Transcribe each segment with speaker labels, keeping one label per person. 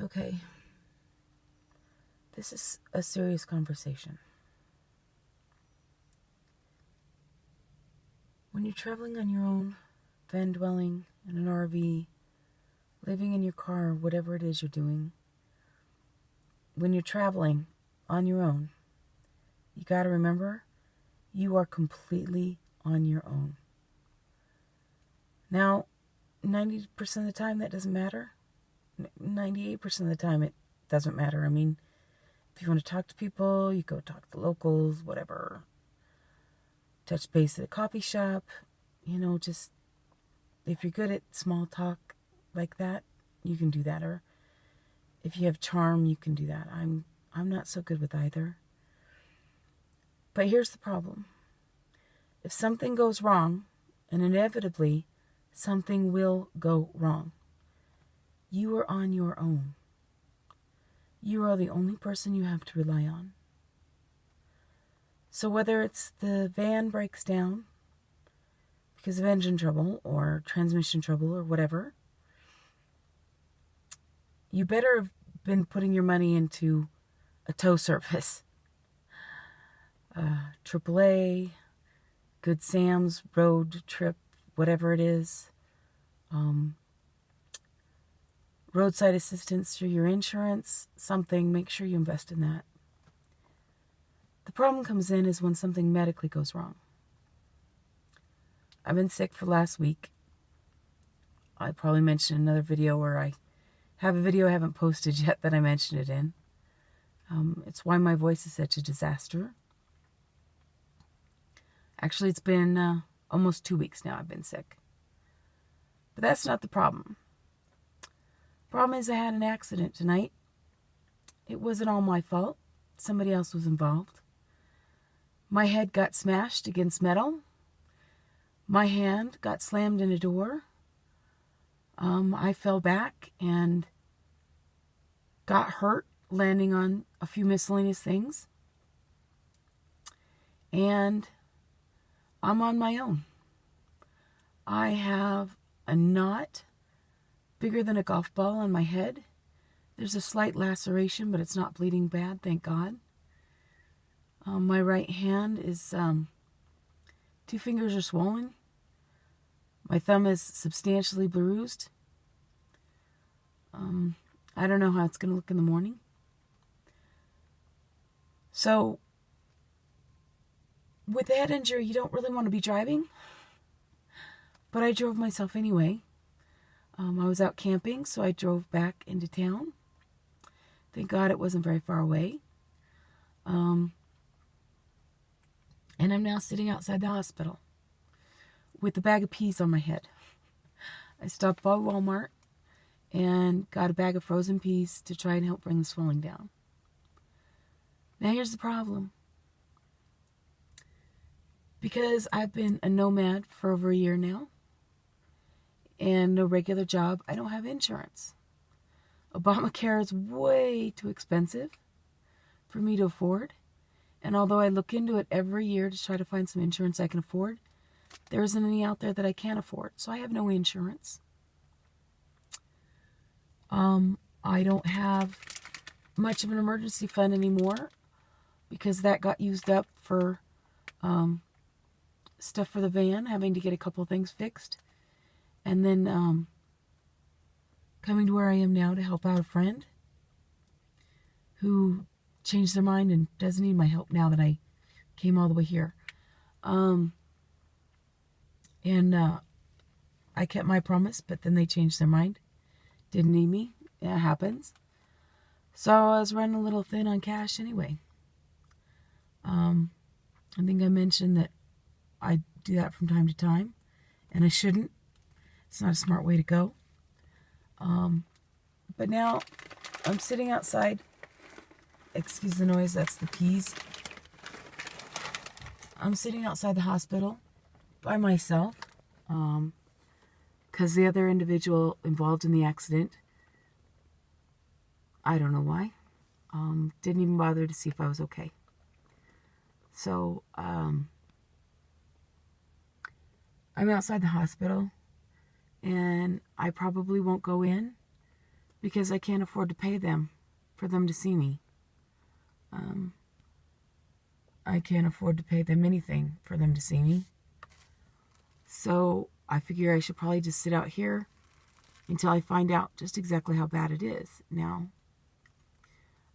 Speaker 1: Okay, this is a serious conversation. When you're traveling on your own, van dwelling in an RV, living in your car, whatever it is you're doing, when you're traveling on your own, you got to remember you are completely on your own. Now, 90% of the time that doesn't matter. 98% of the time it doesn't matter. I mean, if you want to talk to people, you go talk to the locals, whatever. Touch base at a coffee shop. Just if you're good at small talk like that, you can do that. Or if you have charm, you can do that. I'm not so good with either. But here's the problem. If something goes wrong, and inevitably something will go wrong, you are on your own. You are the only person you have to rely on. So whether it's the van breaks down because of engine trouble or transmission trouble or whatever, you better have been putting your money into a tow service. AAA, Good Sam's, road trip, whatever it is. Roadside assistance through your insurance, something, make sure you invest in that. The problem comes in is when something medically goes wrong. I've been sick for the last week. I probably mentioned another video where I have a video I haven't posted yet that I mentioned it in. It's why my voice is such a disaster. Actually, it's been almost 2 weeks now I've been sick. But that's not the problem. Problem is I had an accident tonight. It wasn't all my fault. Somebody else was involved. My head got smashed against metal. My hand got slammed in a door. I fell back and got hurt landing on a few miscellaneous things. And I'm on my own. I have a knot bigger than a golf ball on my head. There's a slight laceration, but it's not bleeding bad, thank God. My right hand is, 2 fingers are swollen. My thumb is substantially bruised. I don't know how it's going to look in the morning. So, with the head injury, you don't really want to be driving. But I drove myself anyway. I was out camping, so I drove back into town. Thank God it wasn't very far away. And I'm now sitting outside the hospital with a bag of peas on my head. I stopped by Walmart and got a bag of frozen peas to try and help bring the swelling down. Now here's the problem. Because I've been a nomad for over a year now, and no regular job, I don't have insurance. Obamacare is way too expensive for me to afford. And although I look into it every year to try to find some insurance I can afford, there isn't any out there that I can't afford. So I have no insurance. I don't have much of an emergency fund anymore because that got used up for stuff for the van, having to get a couple things fixed. And then coming to where I am now to help out a friend who changed their mind and doesn't need my help now that I came all the way here. I kept my promise, but then they changed their mind. Didn't need me. It happens. So I was running a little thin on cash anyway. I think I mentioned that I do that from time to time, and I shouldn't. It's not a smart way to go. But now I'm sitting outside. Excuse the noise, that's the peas. I'm sitting outside the hospital by myself because the other individual involved in the accident, I don't know why, didn't even bother to see if I was okay. So I'm outside the hospital, and I probably won't go in because I can't afford to pay them for them to see me. I can't afford to pay them anything for them to see me. So I figure I should probably just sit out here until I find out just exactly how bad it is. Now,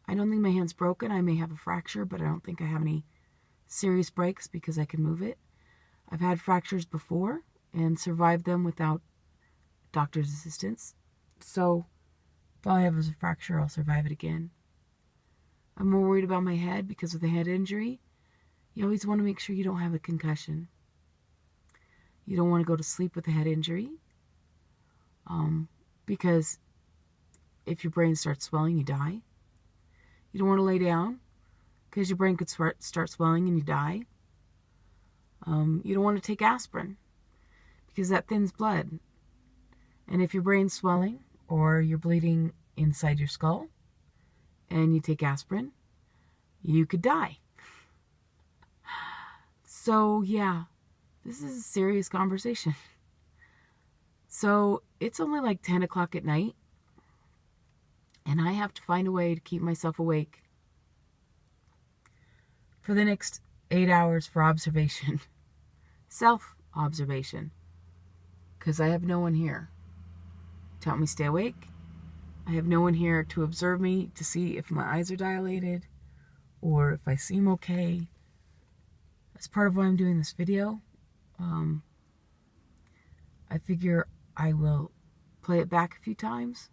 Speaker 1: I don't think my hand's broken. I may have a fracture, but I don't think I have any serious breaks because I can move it. I've had fractures before and survived them without doctor's assistance. So if all I have is a fracture, I'll survive it again. I'm more worried about my head because of the head injury. You always want to make sure you don't have a concussion. You don't want to go to sleep with a head injury. Because if your brain starts swelling, you die. You don't want to lay down because your brain could start swelling and you die. You don't want to take aspirin because that thins blood. And if your brain's swelling or you're bleeding inside your skull and you take aspirin, you could die. So, yeah, this is a serious conversation. So, it's only like 10 o'clock at night, and I have to find a way to keep myself awake for the next 8 hours for observation. Self-observation. Because I have no one here to help me stay awake. I have no one here to observe me to see if my eyes are dilated or if I seem okay. That's part of why I'm doing this video. I figure I will play it back a few times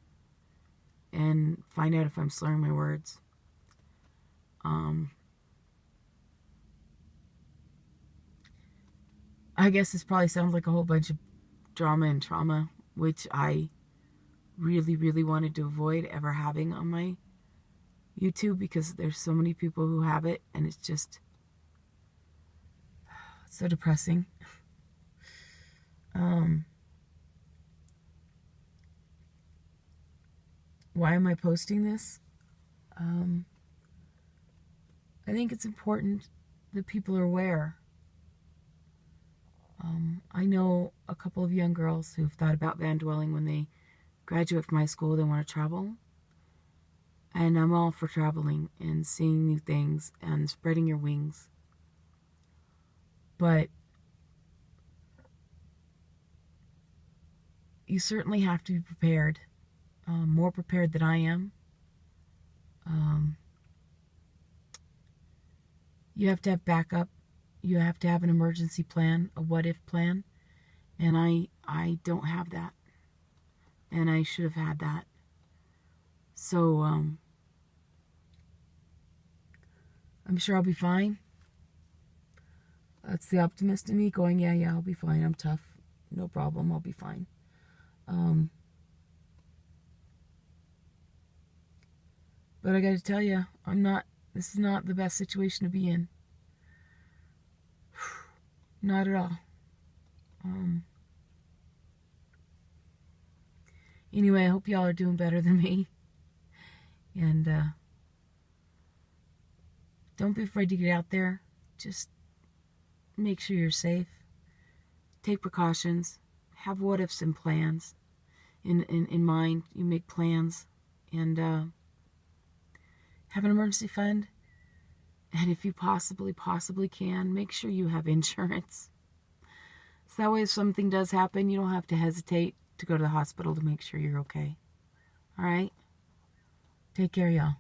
Speaker 1: and find out if I'm slurring my words. I guess this probably sounds like a whole bunch of drama and trauma, which I really, really wanted to avoid ever having on my YouTube because there's so many people who have it, and it's just so depressing. Why am I posting this? I think it's important that people are aware. I know a couple of young girls who've thought about van dwelling when they graduate from high school. They want to travel. And I'm all for traveling and seeing new things and spreading your wings. But you certainly have to be prepared, more prepared than I am. You have to have backup. You have to have an emergency plan, a what-if plan. And I don't have that. And I should have had that. So, I'm sure I'll be fine. That's the optimist in me going, yeah, I'll be fine. I'm tough. No problem. I'll be fine. But I got to tell you, this is not the best situation to be in. Not at all. Anyway, I hope y'all are doing better than me. And don't be afraid to get out there. Just make sure you're safe. Take precautions. Have what-ifs and plans in mind. You make plans. And have an emergency fund. And if you possibly can, make sure you have insurance. So that way if something does happen, you don't have to hesitate to go to the hospital to make sure you're okay. All right? Take care, y'all.